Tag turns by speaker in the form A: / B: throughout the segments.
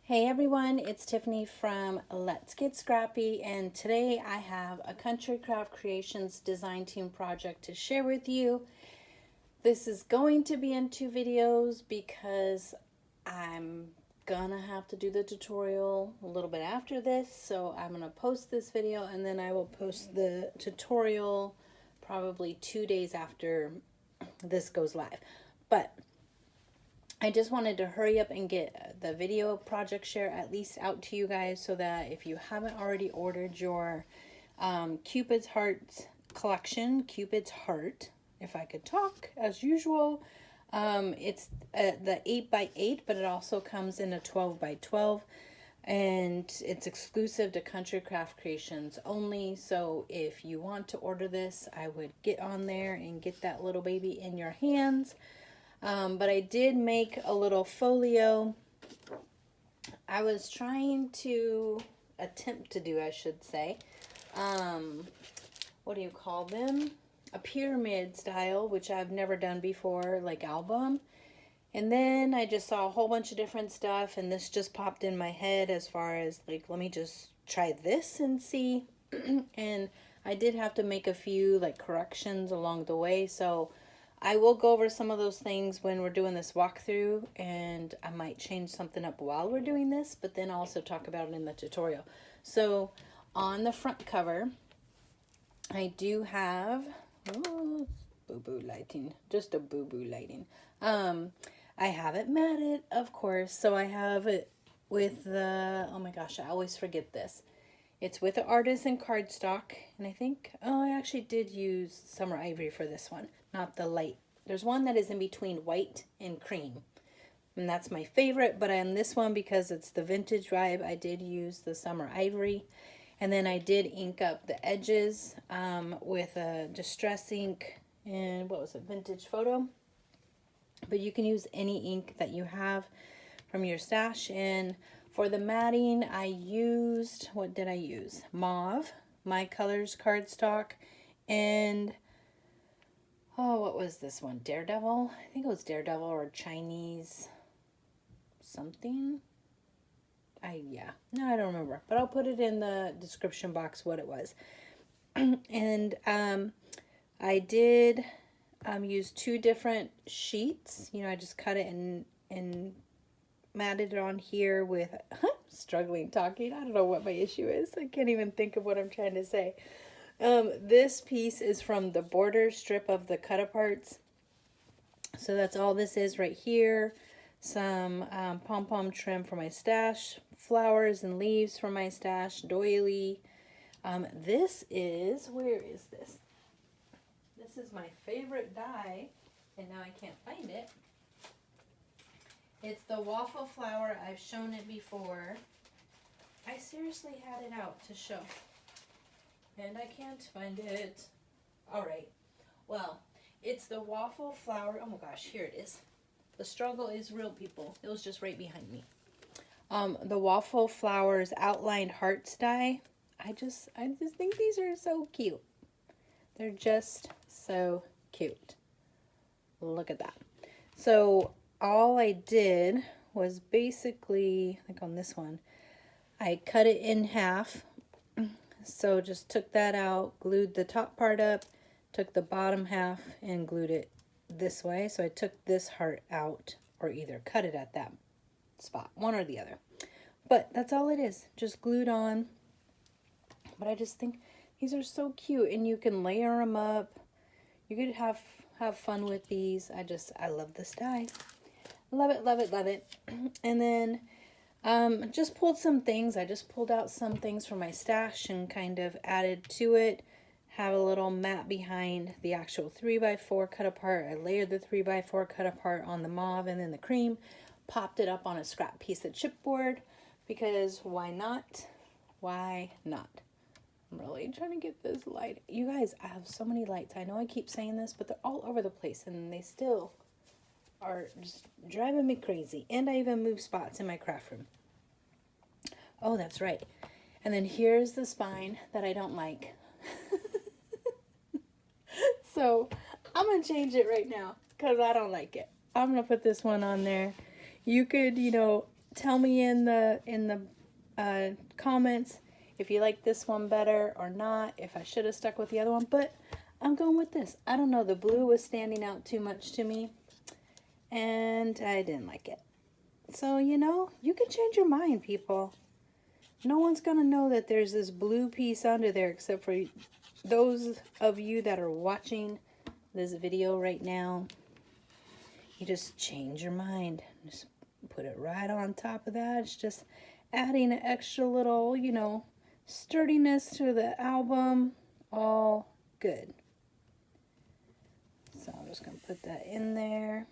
A: Hey everyone, it's Tiffany from Let's Get Scrappy, and today I have a Country Craft Creations design team project to share with you. This is going to be in two videos because I'm gonna have to do the tutorial a little bit after this, so I'm gonna post this video and then I will post the tutorial probably 2 days after this goes live. But I just wanted to hurry up and get the video project share at least out to you guys so that if you haven't already ordered your Cupid's Hearts collection, Cupid's Heart, if I could talk as usual, it's the 8x8, but it also comes in a 12x12, and it's exclusive to Country Craft Creations only. So if you want to order this, I would get on there and get that little baby in your hands. But I did make a little folio. I was trying to attempt to do, I should say, what do you call them? A pyramid style, which I've never done before, like album. And then I just saw a whole bunch of different stuff, and this just popped in my head as far as like, let me just try this and see. And I did have to make a few like corrections along the way, so I will go over some of those things when we're doing this walkthrough, and I might change something up while we're doing this, but then also talk about it in the tutorial. So on the front cover, I do have, oh, boo-boo lighting, just a boo-boo lighting. I have it matted, of course, so I have it with the, oh my gosh, I always forget this. It's with the artisan cardstock, and I think, oh, I actually did use Summer Ivory for this one, not the light. There's one that is in between white and cream, and that's my favorite, but on this one, because it's the vintage vibe, I did use the Summer Ivory. And then I did ink up the edges with a distress ink and what was it, Vintage Photo. But you can use any ink that you have from your stash. And for the matting, I used, what did I use? Mauve, My Colors cardstock, and oh, what was this one? Daredevil? I think it was Daredevil or Chinese something. Yeah, no, I don't remember, but I'll put it in the description box what it was. And I did use two different sheets. You know, I just cut it and matted it on here with, struggling talking. I don't know what my issue is. I can't even think of what I'm trying to say. This piece is from the border strip of the cut aparts. So that's all this is right here. Some pom-pom trim for my stash, flowers and leaves for my stash, doily. This is, where is this? This is my favorite die, and now I can't find it. It's the waffle flower. I've shown it before. I seriously had it out to show, and I can't find it. All right, well, it's the waffle flower. Oh my gosh, here it is. The struggle is real, people. It was just right behind me. The Waffle Flowers Outlined Hearts die. I just think these are so cute. They're just so cute. Look at that. So all I did was basically, like on this one, I cut it in half. So just took that out, glued the top part up, took the bottom half and glued it this way. So I took this heart out, or either cut it at that spot, one or the other. But that's all it is, just glued on. But I just think these are so cute, and you can layer them up. You could have fun with these. I love this die. Love it, love it, love it. And then just pulled some things. I just pulled out some things from my stash and kind of added to it. Have a little mat behind the actual 3x4 cut apart. I layered the 3x4 cut apart on the mauve and then the cream. Popped it up on a scrap piece of chipboard because why not? Why not? I'm really trying to get this light. You guys, I have so many lights. I know I keep saying this, but they're all over the place and they still are just driving me crazy. And I even moved spots in my craft room. Oh, that's right. And then here's the spine that I don't like. So I'm going to change it right now because I don't like it. I'm going to put this one on there. You could, you know, tell me in the comments if you like this one better or not, if I should have stuck with the other one, but I'm going with this. I don't know, the blue was standing out too much to me, and I didn't like it. So, you know, you can change your mind, people. No one's going to know that there's this blue piece under there except for those of you that are watching this video right now. You just change your mind. Just put it right on top of that. It's just adding an extra little, you know, sturdiness to the album. All good. So I'm just going to put that in there.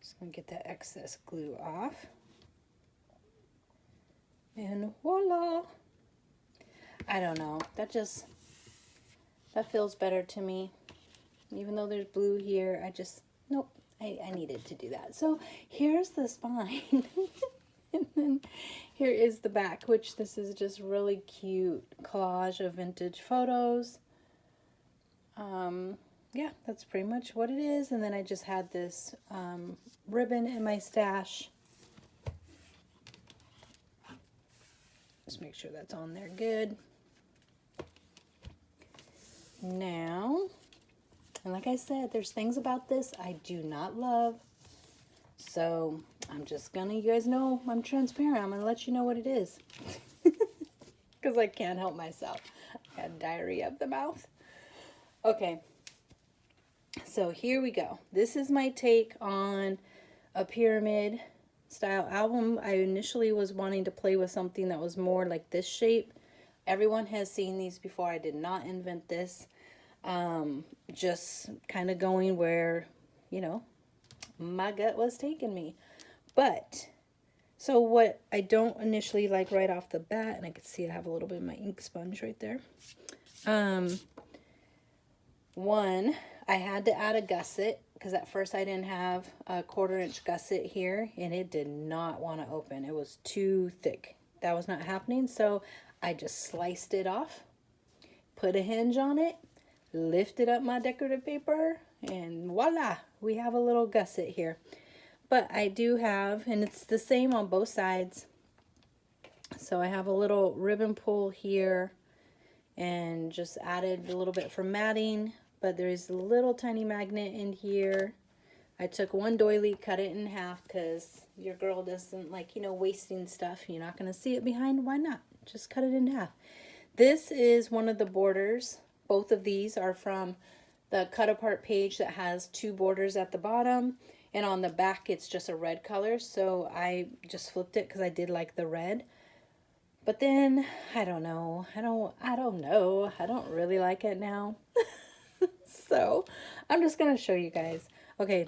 A: Just going to get that excess glue off. And voila. I don't know. That feels better to me. Even though there's blue here, nope, I needed to do that. So here's the spine. And then here is the back, which this is just really cute collage of vintage photos. Yeah, that's pretty much what it is. And then I just had this ribbon in my stash. Just make sure that's on there good. Now, and like I said, there's things about this I do not love. So I'm just gonna, you guys know I'm transparent. I'm gonna let you know what it is. Because I can't help myself. I had diarrhea of the mouth. Okay. So here we go. This is my take on a pyramid style album. I initially was wanting to play with something that was more like this shape. Everyone has seen these before. I did not invent this. Just kind of going where, you know, my gut was taking me. But, so what I don't initially like right off the bat, and I can see I have a little bit of my ink sponge right there. One, I had to add a gusset, because at first I didn't have a 1/4 inch gusset here, and it did not want to open. It was too thick. That was not happening, so I just sliced it off, put a hinge on it, lifted up my decorative paper, and voila, we have a little gusset here. But I do have, and it's the same on both sides, so I have a little ribbon pull here, and just added a little bit for matting, but there's a little tiny magnet in here. I took one doily, cut it in half, because your girl doesn't like, you know, wasting stuff. You're not going to see it behind. Why not? Just cut it in half. This is one of the borders. Both of these are from the cut apart page that has 2 borders at the bottom. And on the back, it's just a red color. So I just flipped it because I did like the red. But then, I don't know. I don't really like it now. So I'm just going to show you guys. Okay,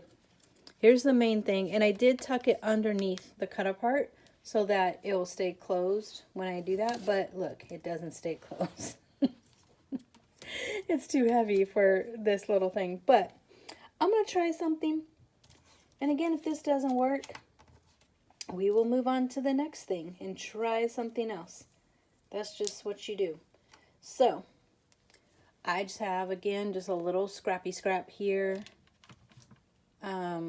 A: here's the main thing. And I did tuck it underneath the cut apart so that it will stay closed when I do that. But look, it doesn't stay closed. It's too heavy for this little thing. But I'm going to try something. And again, if this doesn't work, we will move on to the next thing and try something else. That's just what you do. So I just have, again, just a little scrappy scrap here. Let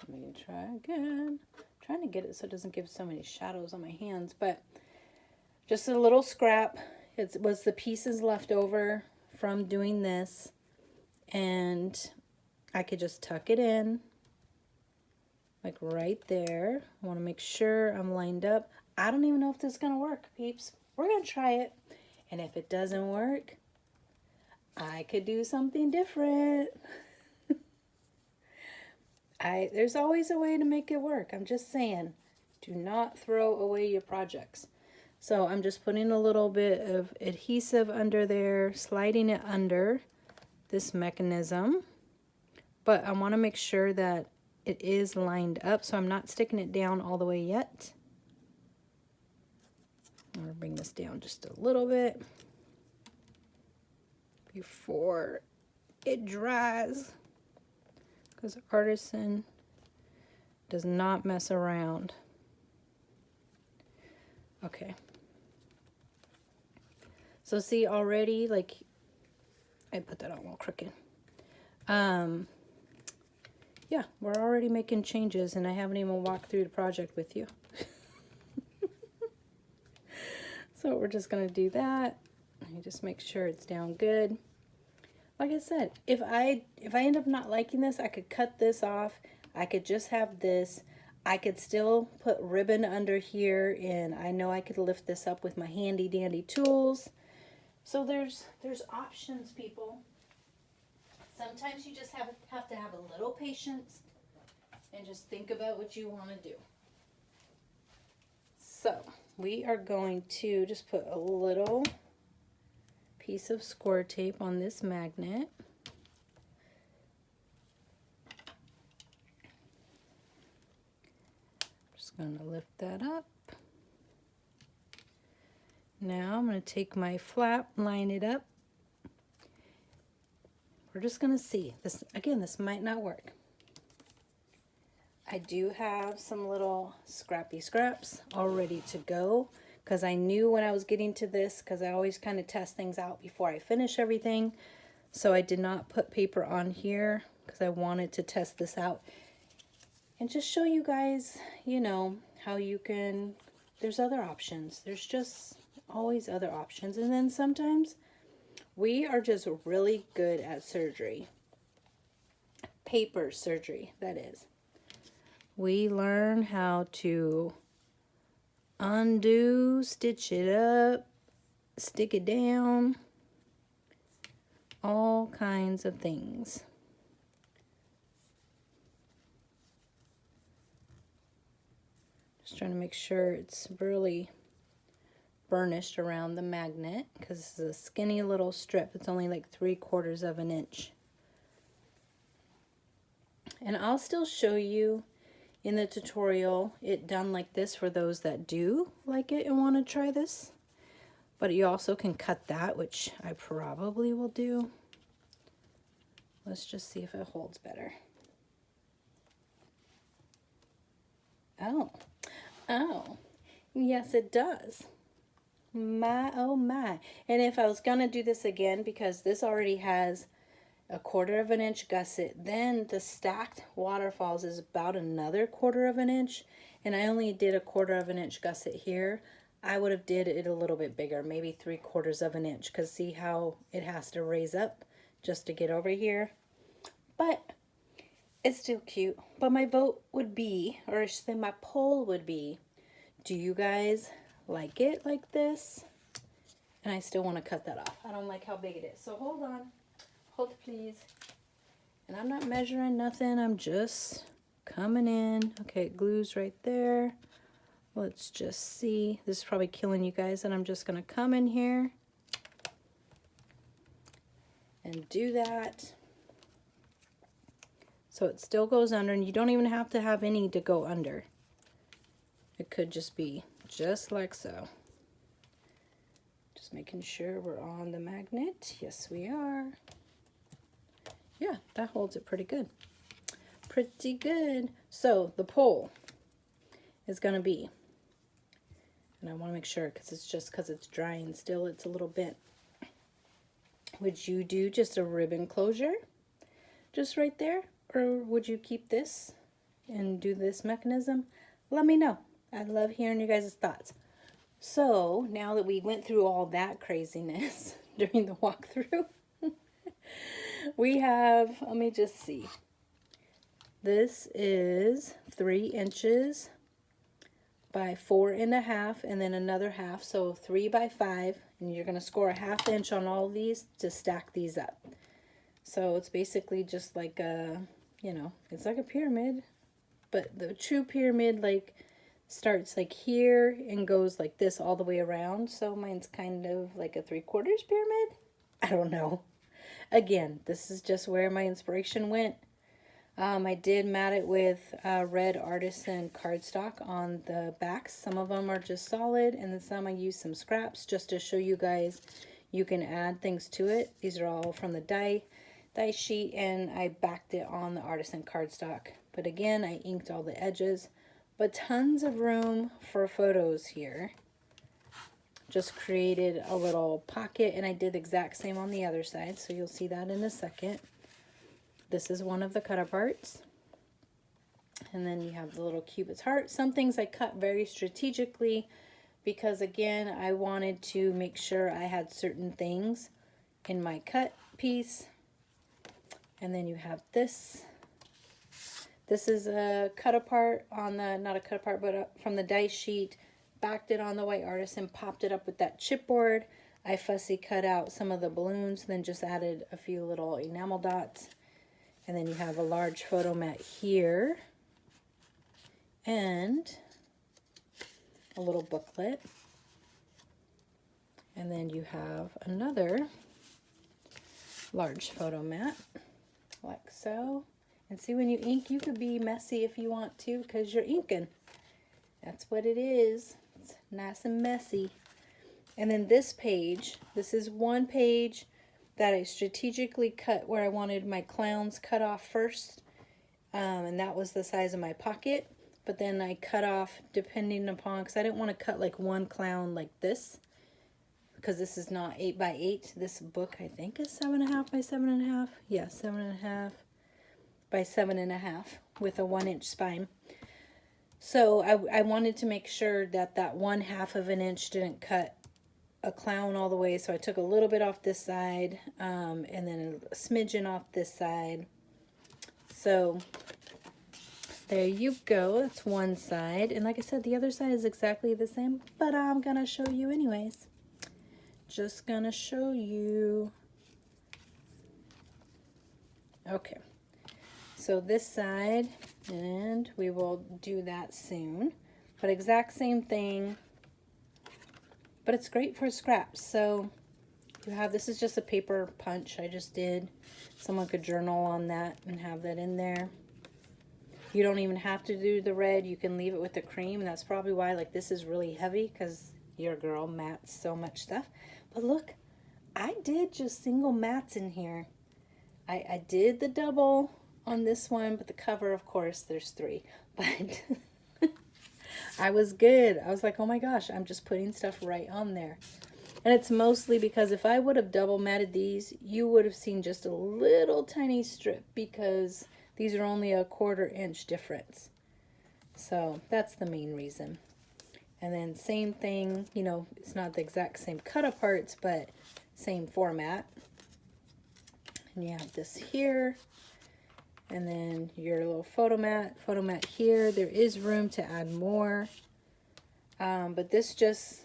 A: me try again. I'm trying to get it so it doesn't give so many shadows on my hands, but just a little scrap. It was the pieces left over from doing this, and I could just tuck it in like right there. I want to make sure I'm lined up. I don't even know if this is going to work, peeps. We're going to try it, and if it doesn't work, I could do something different. There's always a way to make it work. I'm just saying, do not throw away your projects. So I'm just putting a little bit of adhesive under there, sliding it under this mechanism. But I want to make sure that it is lined up, so I'm not sticking it down all the way yet. I'm going to bring this down just a little bit before it dries, because Artisan does not mess around. Okay. So see already, like, I put that on a little crooked. yeah, we're already making changes and I haven't even walked through the project with you. So we're just going to do that. Let me just make sure it's down good. Like I said, if I end up not liking this, I could cut this off. I could just have this. I could still put ribbon under here, and I know I could lift this up with my handy dandy tools. So there's options, people. Sometimes you just have to have a little patience and just think about what you want to do. So we are going to just put a little piece of score tape on this magnet. Just going to lift that up. Now I'm going to take my flap, line it up. We're just going to see. This again, this might not work. I do have some little scrappy scraps all ready to go because I knew when I was getting to this, because I always kind of test things out before I finish everything. So I did not put paper on here because I wanted to test this out and just show you guys, you know, how you can, there's other options. There's just always other options. And then sometimes we are just really good at surgery. Paper surgery, that is. We learn how to undo, stitch it up, stick it down, all kinds of things. Just trying to make sure it's really burnished around the magnet because this is a skinny little strip. It's only like 3/4 of an inch. And I'll still show you in the tutorial it done like this for those that do like it and want to try this. But you also can cut that, which I probably will do. Let's just see if it holds better. Oh, yes it does. My, oh my. And if I was gonna do this again, because this already has a 1/4 of an inch gusset, then the stacked waterfalls is about another 1/4 of an inch, and I only did a 1/4 of an inch gusset here. I would have did it a little bit bigger, maybe 3/4 of an inch, because see how it has to raise up just to get over here. But it's still cute. But my vote would be, or I should say my poll would be, do you guys like it like this? And I still want to cut that off. I don't like how big it is. So hold on. Hold please. And I'm not measuring nothing. I'm just coming in. Okay, it glues right there. Let's just see. This is probably killing you guys. And I'm just going to come in here and do that. So it still goes under. And you don't even have to have any to go under. It could just be just like so. Just making sure we're on the magnet. Yes, we are. Yeah, that holds it pretty good. Pretty good. So the poll is going to be, and I want to make sure because it's just because it's drying still, it's a little bent. Would you do just a ribbon closure just right there? Or would you keep this and do this mechanism? Let me know. I love hearing you guys' thoughts. So now that we went through all that craziness during the walkthrough, we have, let me just see. This is 3 inches by 4 1/2, and then another half, so 3 by 5, and you're going to score a 1/2 inch on all these to stack these up. So it's basically just like a, you know, it's like a pyramid, but the true pyramid like starts like here and goes like this all the way around. So mine's kind of like a 3/4 pyramid. I don't know. Again, this is just where my inspiration went. I did mat it with red artisan cardstock on the backs. Some of them are just solid, and then some I use some scraps just to show you guys you can add things to it. These are all from the die sheet, and I backed it on the artisan cardstock. But again, I inked all the edges. But tons of room for photos here. Just created a little pocket, and I did the exact same on the other side, so you'll see that in a second. This is one of the cut aparts. and then you have the little Cupid's heart. Some things I cut very strategically because, again, I wanted to make sure I had certain things in my cut piece. And then you have this. This is a cut apart on the, not a cut apart, but from the dice sheet. Backed it on the white artisan, popped it up with that chipboard. I fussy cut out some of the balloons, then just added a few little enamel dots. And then you have a large photo mat here. And a little booklet. And then you have another large photo mat, like so. And see, when you ink, you could be messy if you want to, because you're inking. That's what it is. It's nice and messy. And then this page, this is one page that I strategically cut where I wanted my clowns cut off first. And that was the size of my pocket. But then I cut off depending upon, because I didn't want to cut like one clown like this, because this is not 8 by 8. This book, I think, is 7.5 by 7.5. Yeah, 7.5 by 7.5 with a 1-inch spine. So I wanted to make sure that that 1/2 of an inch didn't cut a clown all the way. So I took a little bit off this side, and then a smidgen off this side. So there you go. That's one side. And like I said, the other side is exactly the same, but I'm going to show you anyways. Just going to show you. Okay. So this side, and we will do that soon. But exact same thing. But it's great for scraps. So you have, this is just a paper punch I just did. Someone could journal on that and have that in there. You don't even have to do the red. You can leave it with the cream. And that's probably why, like, this is really heavy, because your girl mats so much stuff. But look, I did just single mats in here. I did the double on this one, but the cover, of course, there's 3. But I was good. I was like, oh my gosh, I'm just putting stuff right on there. And it's mostly because if I would have double matted these, you would have seen just a little tiny strip, because these are only a 1/4 inch difference. So that's the main reason. And then same thing, you know, it's not the exact same cut aparts, but same format. And you have this here. And then your little photo mat here. There is room to add more. But this just,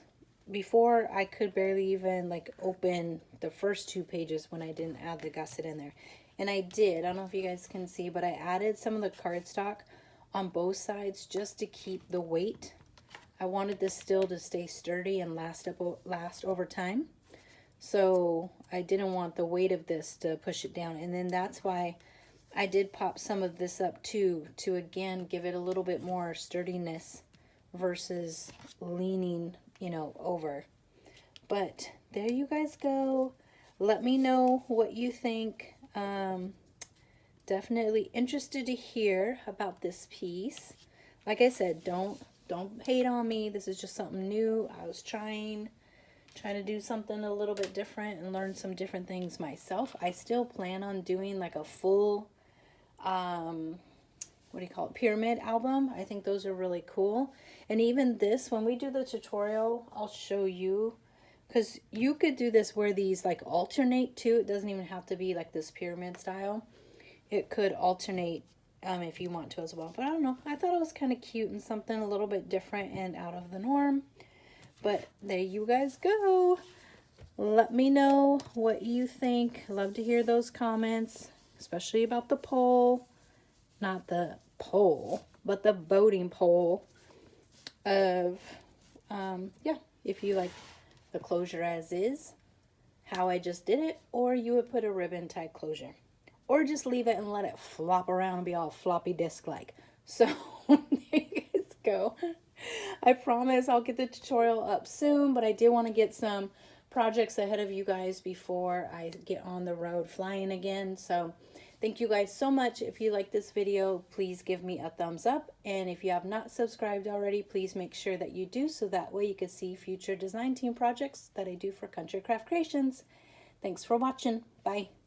A: before I could barely even like open the first 2 pages when I didn't add the gusset in there. And I did, I don't know if you guys can see, but I added some of the cardstock on both sides just to keep the weight. I wanted this still to stay sturdy and last over time. So I didn't want the weight of this to push it down. And then that's why I did pop some of this up too, to again give it a little bit more sturdiness versus leaning, you know, over. But there you guys go. Let me know what you think. Definitely interested to hear about this piece. Like I said, don't hate on me. This is just something new. I was trying to do something a little bit different and learn some different things myself. I still plan on doing like a full what do you call it, pyramid album. I think those are really cool. And even this, when we do the tutorial, I'll show you, because you could do this where these like alternate too. It doesn't even have to be like this pyramid style. It could alternate if you want to as well. But I don't know. I thought it was kind of cute and something a little bit different and out of the norm. But there you guys go. Let me know what you think. Love to hear those comments, especially about the poll. Not the poll, but the voting poll of, yeah, if you like the closure as is, how I just did it, or you would put a ribbon type closure, or just leave it and let it flop around and be all floppy disk like. So there you guys go. I promise I'll get the tutorial up soon, but I did want to get some projects ahead of you guys before I get on the road flying again. So thank you guys so much. If you like this video, please give me a thumbs up. And if you have not subscribed already, please make sure that you do, so that way you can see future design team projects that I do for Country Craft Creations. Thanks for watching. Bye.